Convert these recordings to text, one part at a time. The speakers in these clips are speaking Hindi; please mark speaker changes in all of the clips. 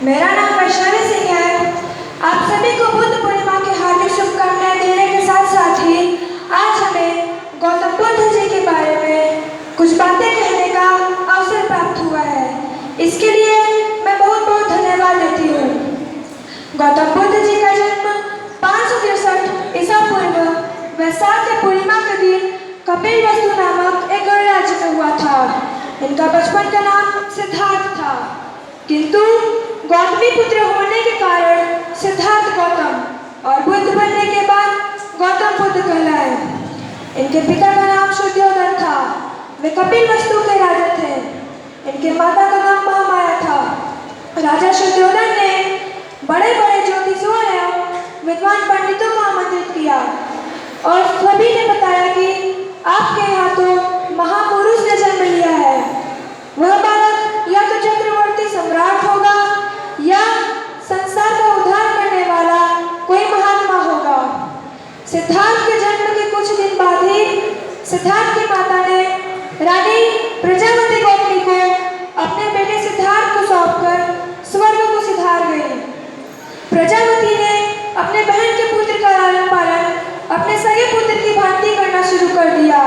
Speaker 1: मेरा नाम वैष्णवी सिंह है। आप सभी को बुद्ध पूर्णिमा की हार्दिक शुभकामनाएं देने के साथ साथ ही आज हमें गौतम बुद्ध जी के बारे में कुछ बातें कहने का अवसर प्राप्त हुआ है। इसके लिए मैं बहुत बहुत धन्यवाद देती हूँ। गौतम बुद्ध जी का जन्म 563 ईसा पूर्व वैशाख पूर्णिमा के दिन कपिलवस्तु नामक एक गणराज्य में हुआ था। इनका बचपन का नाम सिद्धार्थ था, किंतु गौतमी पुत्र होने के कारण सिद्धार्थ गौतम और बुद्ध बनने के बाद गौतम बुद्ध कहलाए। इनके पिता का नाम शुद्धोधन था। वे कपिलवस्तु के राजा थे। इनके माता का नाम महामाया था। राजा शुद्धोधन ने बड़े बड़े ज्योतिषियों एवं विद्वान पंडितों को आमंत्रित किया और सभी ने बताया कि आपके यहाँ तो महापुरुष ने जन्म लिया है। वह बालक या तो चक्रवर्ती सम्राट होगा या संसार का उद्धार करने वाला कोई महात्मा होगा। सिद्धार्थ के जन्म के कुछ दिन बाद ही सिद्धार्थ की माता ने रानी प्रजापति गौतमी को अपने बेटे सिद्धार्थ को सौंपकर स्वर्ग को सिधार गई। प्रजापति ने अपने बहन के पुत्र का लालन पालन अपने सगे पुत्र की भांति करना शुरू कर दिया।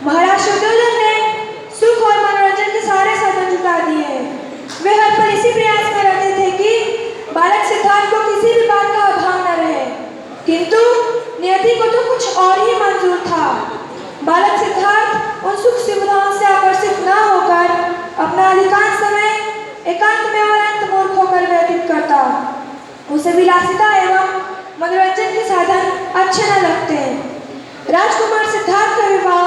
Speaker 1: महाराज शुद्धोधन ने सुख और मनोरंजन के सारे साधन जुटा दिए। वे हर पल इसी प्रयास में रहते थे कि बालक सिद्धार्थ को किसी भी बात का अभाव न रहे, किंतु नियति को तो कुछ और ही मंजूर था। बालक सिद्धार्थ उन सुख सुविधाओं से आकर्षित न होकर अपना अधिकांश समय एकांत में और अंतर्मुख होकर व्यतीत करता। उसे विलासिता एवं मनोरंजन के साधन अच्छे न लगते। राजकुमार सिद्धार्थ का विवाह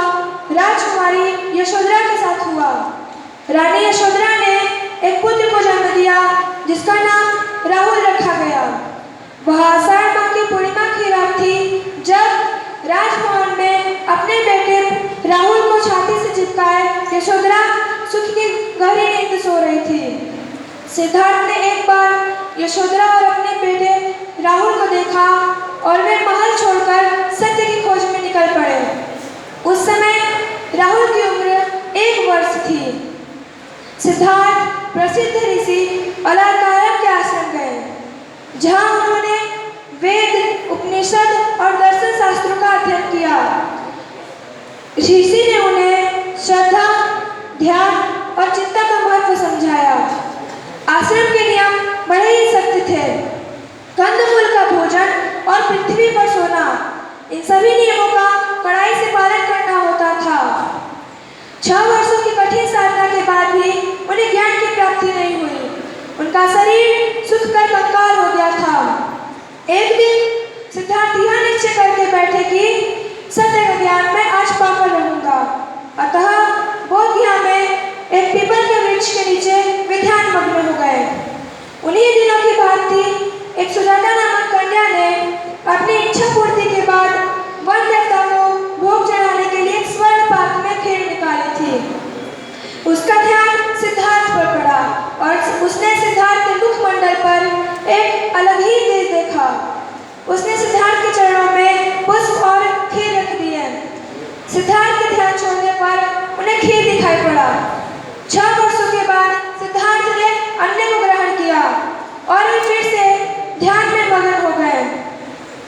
Speaker 1: राजकुमारी यशोधरा के साथ हुआ। रानी यशोधरा ने एक पुत्र को जन्म दिया जिसका नाम राहुल रखा गया। वह आषाढ़ माह की पूर्णिमा की रात थी जब राजभवन में अपने बेटे राहुल को छाती से चिपकाए यशोधरा सुख की गहरी नींद सो रही थी। सिद्धार्थ ने एक बार यशोधरा और अपने बेटे राहुल को देखा और वे महल छोड़कर सत्य की खोज में निकल पड़े। उस समय राहुल की उम्र 1 वर्ष थी। सिद्धार्थ प्रसिद्ध ऋषि अलारकारक के आश्रम गए, जहां उन्होंने वेद, उपनिषद और दर्शन शास्त्रों का अध्ययन किया। ऋषि ने उन्हें श्रद्धा, ध्यान और चिंता का महत्व समझाया। आश्रम के नियम बड़े ही सख्त थे। कंदमूल का भोजन और पृथ्वी पर सोना, इन सभी नियमों का कड़ाई से पालन करना होता था। 6 वर्षों की कठिन साधना के बाद भी उन्हें ज्ञान की प्राप्ति नहीं हुई। उनका शरीर सूख कर कंकाल हो गया था। एक दिन सिद्धार्थ यह निश्चय करके बैठे कि सत्य का ज्ञान मैं आज पाकर रहूंगा। अतः बोधगया में एक पीपल के वृक्ष के नीचे वे ध्यान मग्न हो गए। उन्हीं दिनों की बात थी। एक सुजाता नामक कन्या ने अपनी इच्छा पूर्ति के बाद वन देवता को भोग चढ़ाने के लिए एक स्वर्ण पात्र में खीर निकाली थी। उसका ध्यान सिद्धार्थ पर पड़ा और उसने सिद्धार्थ के मुखमंडल पर एक अलग ही तेज देखा। उसने सिद्धार्थ के चरणों में पुष्प और खीर रख दिए। सिद्धार्थ के ध्यान छोड़ने पर उन्हें खीर दिखाई पड़ा। 6 वर्षों के बाद सिद्धार्थ ने अन्न को ग्रहण किया और वे फिर से ध्यान में मगन हो गए।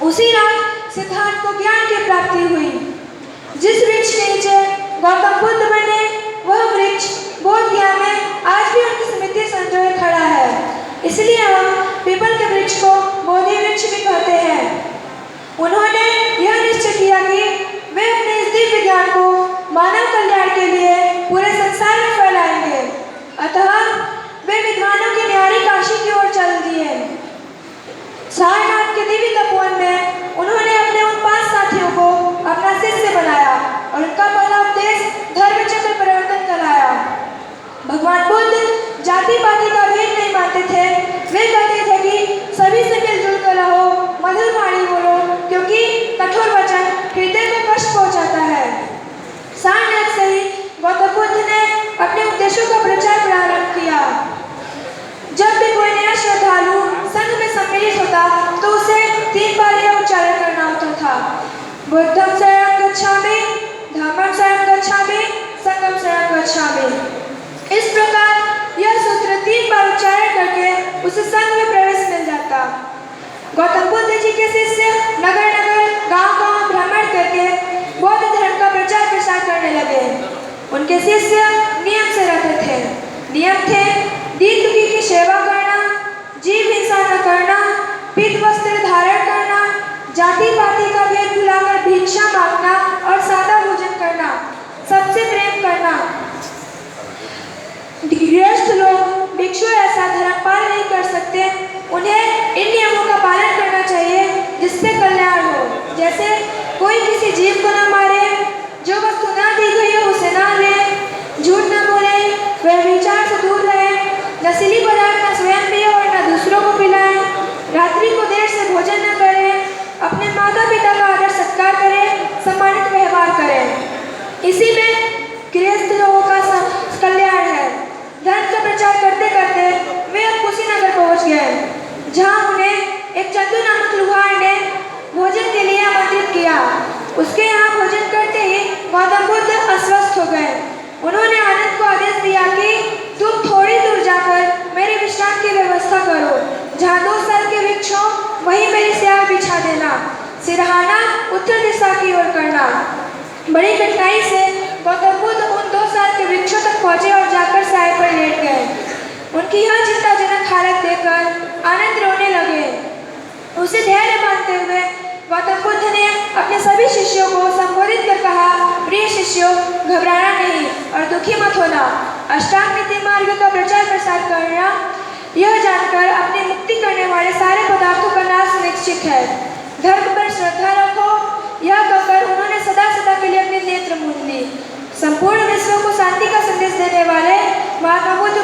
Speaker 1: उसी रात सिद्धार्थ को ज्ञान की प्राप्ति हुई। जिस वृक्ष के नीचे गौतम बुद्ध बने वह वृक्ष बोधगया में आज भी उनकी स्मृति संजोए खड़ा है। इसलिए हम पीपल के वृक्ष को बोधि वृक्ष भी कहते हैं। उन्होंने यह निश्चय किया कि वे अपने इस दिव्य ज्ञान को मानव कल्याण के लिए पूरे संसार में फैलाएंगे। अतः वे विद्वानों की न्यारी काशी की ओर चल दिए। सारनाथ के दिव्य तपोवन में उन्होंने अपने उन 5 साथियों को अपना शिष्य बनाया और उनका पहला उपदेश धर्म चक्र परिवर्तन कराया। भगवान बुद्ध जाति पाति का भेद नहीं मानते थे। वे कहते थे कि सभी से मिलजुल कर रहो, मधुर वाणी बोलो, क्योंकि कठोर वचन हृदय को कष्ट पहुंचाता है। सारनाथ से ही गौतम बुद्ध ने अपने उपदेशों का प्रचार प्रारंभ किया। जब भी कोई नया श्रद्धालु संघ में सम्मिलित होता तो उसे 3 बार यह उच्चारण करना होता था, बुद्धं शरणं गच्छामि, धम्मं शरणं गच्छामि, संघं शरणं गच्छामि। इस प्रकार यह सूत्र 3 बार उच्चारण करके शिष्य नगर नगर गांव-गांव भ्रमण करके बौद्ध धर्म का प्रचार प्रसार करने लगे। उनके शिष्य नियम से रहते थे। नियम थे दीन दुखी की सेवा करना, जीव हिंसा न करना, पीत वस्त्र धारण करना, जाति पाति का भेद भुलाकर भिक्षा मांगना और सादा भोजन करना, सबसे प्रेम करना। गृहस्थ लोग भिक्षु ऐसा धर्म पालन नहीं कर सकते। उन्हें इन नियमों का पालन करना चाहिए जिससे कल्याण हो। जैसे कोई किसी जीव को न मारे, जो वस्तु न दी गई हो उसे न ले, झूठ न बोले, व्यभिचार से दूर रहे, नशीली पदार्थ न स्वयं पिए और न दूसरों को पिलाए, रात्रि को देर से भोजन न करे, अपने माता पिता का आदर सत्कार करे, सम्मानित व्यवहार करे। इसी में गृहस्थ लोगों का कल्याण है। धर्म का प्रचार करते करते वे अब कुशीनगर पहुंच गए, जहां उन्हें एक चंदू नामक लुहार ने भोजन के लिए आमंत्रित किया। उसके यहाँ भोजन करते ही गौतम बुद्ध अस्वस्थ हो गए। उन्होंने आनंद को आदेश दिया कि तुम थोड़ी दूर जाकर मेरे विश्राम की व्यवस्था करो। जहाँ 2 साल के वृक्ष हो वहीं मेरी स्याह बिछा देना, सिरहाना उत्तर दिशा की ओर करना। बड़ी कठिनाई से गौतम बुद्ध उन 2 साल के वृक्षों तक पहुंचे और जाकर साए पर लेट गए। उनकी यह चिंताजनक हालत देखकर आनंद रोने लगे। उसे धैर्य मानते हुए गौतम बुद्ध ने अपने सभी शिष्यों को संबोधित कर कहा, प्रिय शिष्यों, घबराना नहीं और दुखी मत होना। अष्टांग नीति मार्ग का प्रचार प्रसार करना, यह जानकर अपनी मुक्ति करने वाले सारे पदार्थों का नाश निश्चित है। धर्म पर श्रद्धा रखो। यह कहकर उन्होंने सदा सदा के लिए अपने नेत्र मूंद ली। संपूर्ण विश्व को शांति का संदेश देने वाले महात्मा बुद्ध